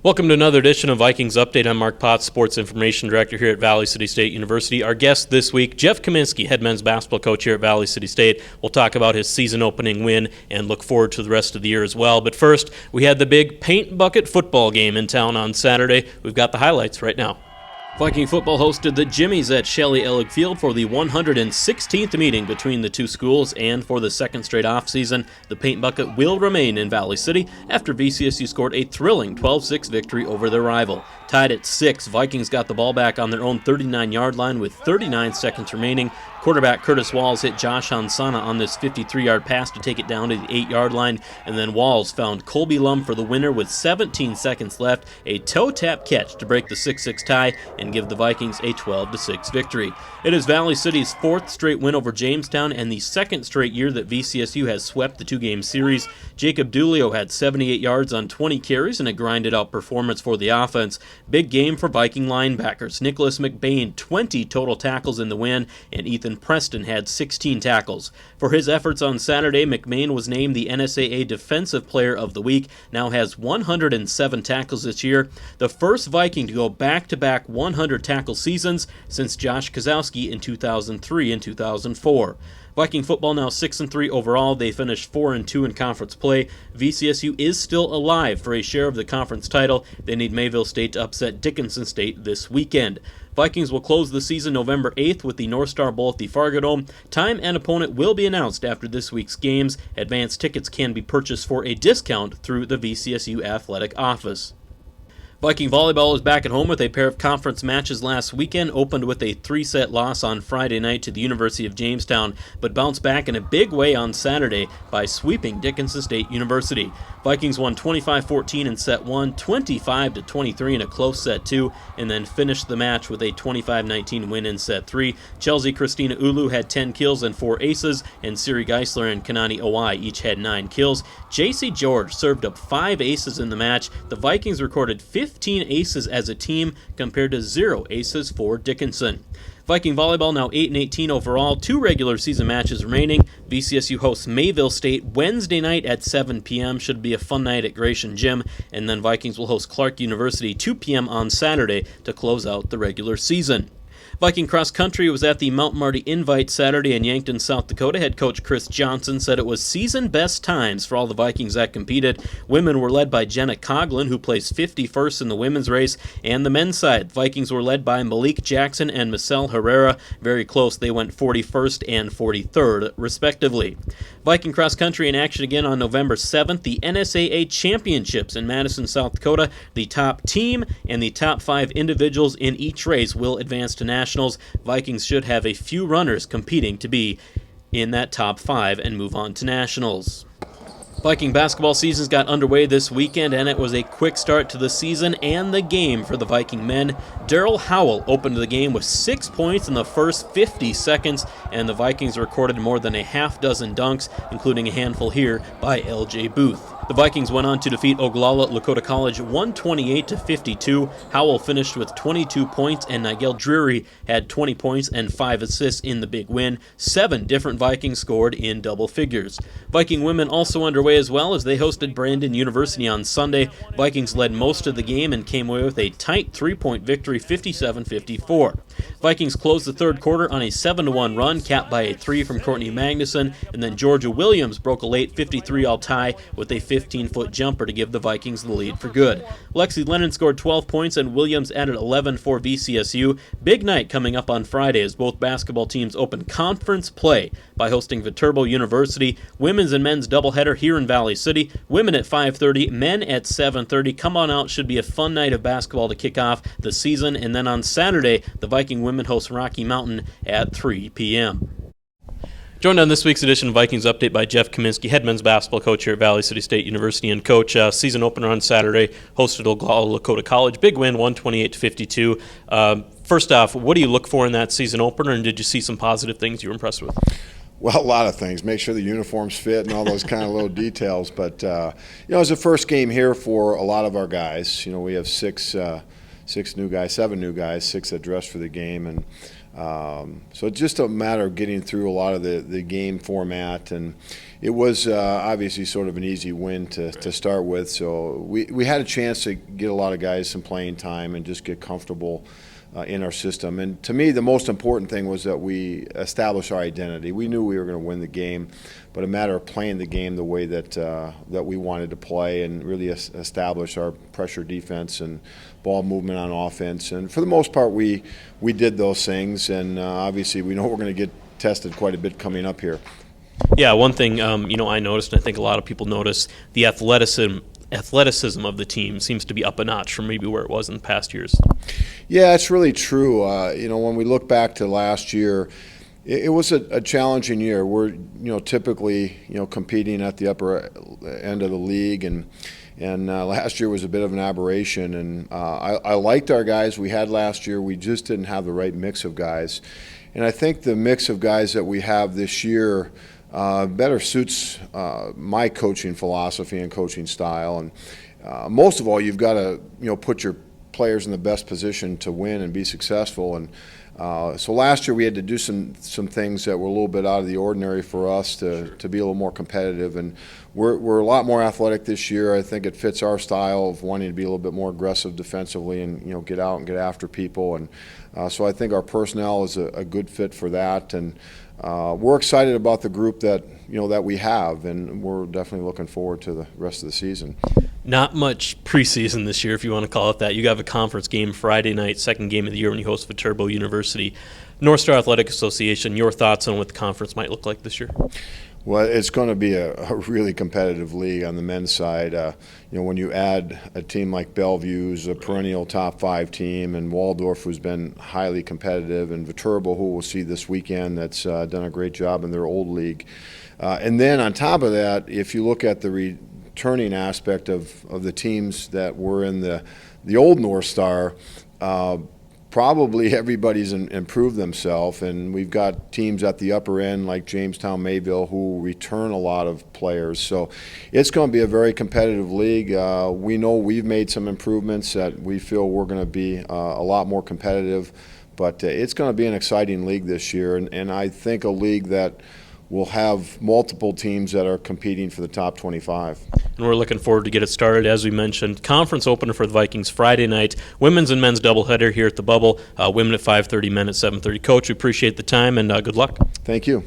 Welcome to another edition of Vikings Update. I'm Mark Potts, Sports Information Director here at Valley City State University. Our guest this week, Jeff Kaminsky, head men's basketball coach here at Valley City State. We'll talk about his season-opening win and look forward to the rest of the year as well. But first, we had the big paint bucket football game in town on Saturday. We've got the highlights right now. Viking football hosted the Jimmies at Shelley Ellig Field for the 116th meeting between the two schools, and for the second straight offseason, the paint bucket will remain in Valley City after VCSU scored a thrilling 12-6 victory over their rival. Tied at 6, Vikings got the ball back on their own 39-yard line with 39 seconds remaining. Quarterback Curtis Walls hit Josh Hansana on this 53-yard pass to take it down to the 8-yard line, and then Walls found Colby Lum for the winner with 17 seconds left, a toe-tap catch to break the 6-6 tie and give the Vikings a 12-6 victory. It is Valley City's fourth straight win over Jamestown and the second straight year that VCSU has swept the two-game series. Jacob Dulio had 78 yards on 20 carries and a grinded-out performance for the offense. Big game for Viking linebackers. Nicholas McBain, 20 total tackles in the win, and Ethan Preston had 16 tackles. For his efforts on Saturday, McBain was named the NSAA Defensive Player of the Week, now has 107 tackles this year, the first Viking to go back-to-back 100 tackle seasons since Josh Kozowski in 2003 and 2004. Viking football now 6-3 overall. They finished 4-2 in conference play. VCSU is still alive for a share of the conference title. They need Mayville State to upset Dickinson State this weekend. Vikings will close the season November 8th with the North Star Bowl at the Fargo Dome. Time and opponent will be announced after this week's games. Advance tickets can be purchased for a discount through the VCSU Athletic Office. Viking volleyball is back at home with a pair of conference matches last weekend, opened with a 3-set loss on Friday night to the University of Jamestown, but bounced back in a big way on Saturday by sweeping Dickinson State University. Vikings won 25-14 in set 1, 25-23 in a close set 2, and then finished the match with a 25-19 win in set 3. Chelsea Christina Ulu had 10 kills and 4 aces, and Siri Geisler and Kanani Owai each had 9 kills. JC George served up 5 aces in the match. The Vikings recorded 15 aces as a team compared to 0 aces for Dickinson. Viking volleyball now 8-18 overall, 2 regular season matches remaining. VCSU hosts Mayville State Wednesday night at 7 p.m. Should be a fun night at Gratian Gym. And then Vikings will host Clark University 2 p.m. on Saturday to close out the regular season. Viking cross country was at the Mount Marty Invite Saturday in Yankton, South Dakota. Head coach Chris Johnson said it was season best times for all the Vikings that competed. Women were led by Jenna Coughlin, who placed 51st in the women's race, and the men's side, Vikings were led by Malik Jackson and Marcel Herrera. Very close, they went 41st and 43rd, respectively. Viking cross country in action again on November 7th, the NSAA Championships in Madison, South Dakota. The top team and the top 5 individuals in each race will advance to nationals. Vikings should have a few runners competing to be in that top 5 and move on to nationals. Viking basketball seasons got underway this weekend, and it was a quick start to the season and the game for the Viking men. Daryl Howell opened the game with 6 points in the first 50 seconds, and the Vikings recorded more than a half dozen dunks, including a handful here by L.J. Booth. The Vikings went on to defeat Oglala Lakota College 128-52. Howell finished with 22 points, and Nigel Drury had 20 points and 5 assists in the big win. 7 different Vikings scored in double figures. Viking women also underway as well as they hosted Brandon University on Sunday. Vikings led most of the game and came away with a tight 3-point victory, 57-54. Vikings closed the third quarter on a 7-1 run, capped by a 3 from Courtney Magnuson, and then Georgia Williams broke a late 53-all tie with a 15-foot jumper to give the Vikings the lead for good. Lexi Lennon scored 12 points and Williams added 11 for VCSU. Big night coming up on Friday as both basketball teams open conference play by hosting Viterbo University. Women's and men's doubleheader here in Valley City. Women at 5:30, men at 7:30. Come on out, should be a fun night of basketball to kick off the season. And then on Saturday, the Viking women host Rocky Mountain at 3 p.m. Joined on this week's edition of Vikings Update by Jeff Kaminsky, head men's basketball coach here at Valley City State University. And coach, season opener on Saturday, hosted Oglala Lakota College. Big win, 128-52. First off, what do you look for in that season opener, and did you see some positive things you were impressed with? Well, a lot of things. Make sure the uniforms fit and all those kind of little details. But, it's the first game here for a lot of our guys. We have 6 new guys, 7 new guys, 6 that dressed for the game. And So it's just a matter of getting through a lot of the game format, and it was obviously sort of an easy win to start with. So we had a chance to get a lot of guys some playing time and just get comfortable in our system. And to me, the most important thing was that we established our identity. We knew we were going to win the game, but a matter of playing the game the way that we wanted to play and really establish our pressure defense and ball movement on offense. And for the most part, we did those things. And obviously, we know we're going to get tested quite a bit coming up here. Yeah, one thing I noticed, and I think a lot of people noticed, the athleticism of the team seems to be up a notch from maybe where it was in past years. Yeah, it's really true. When we look back to last year, it was a challenging year. We're typically competing at the upper end of the league, and last year was a bit of an aberration. And I liked our guys we had last year. We just didn't have the right mix of guys, and I think the mix of guys that we have this year better suits my coaching philosophy and coaching style. And most of all, you've got to put your players in the best position to win and be successful. And so last year we had to do some things that were a little bit out of the ordinary for us to be a little more competitive. And we're a lot more athletic this year. I think it fits our style of wanting to be a little bit more aggressive defensively and get out and get after people. And so I think our personnel is a good fit for that. And we're excited about the group that we have, and we're definitely looking forward to the rest of the season. Not much preseason this year, if you want to call it that. You have a conference game Friday night, second game of the year when you host Viterbo University. North Star Athletic Association, your thoughts on what the conference might look like this year? Well, it's going to be a really competitive league on the men's side. When you add a team like Bellevue's a perennial top 5 team, and Waldorf, who's been highly competitive, and Viterbo, who we'll see this weekend, that's done a great job in their old league. And then on top of that, if you look at the returning aspect of the teams that were in the old North Star, probably everybody's improved themselves, and we've got teams at the upper end like Jamestown, Mayville, who return a lot of players. So it's going to be a very competitive league. We know we've made some improvements that we feel we're going to be a lot more competitive, but it's going to be an exciting league this year, and I think a league that will have multiple teams that are competing for the top 25. And we're looking forward to get it started. As we mentioned, conference opener for the Vikings Friday night, women's and men's doubleheader here at the Bubble, women at 5:30, men at 7:30. Coach, we appreciate the time, and good luck. Thank you.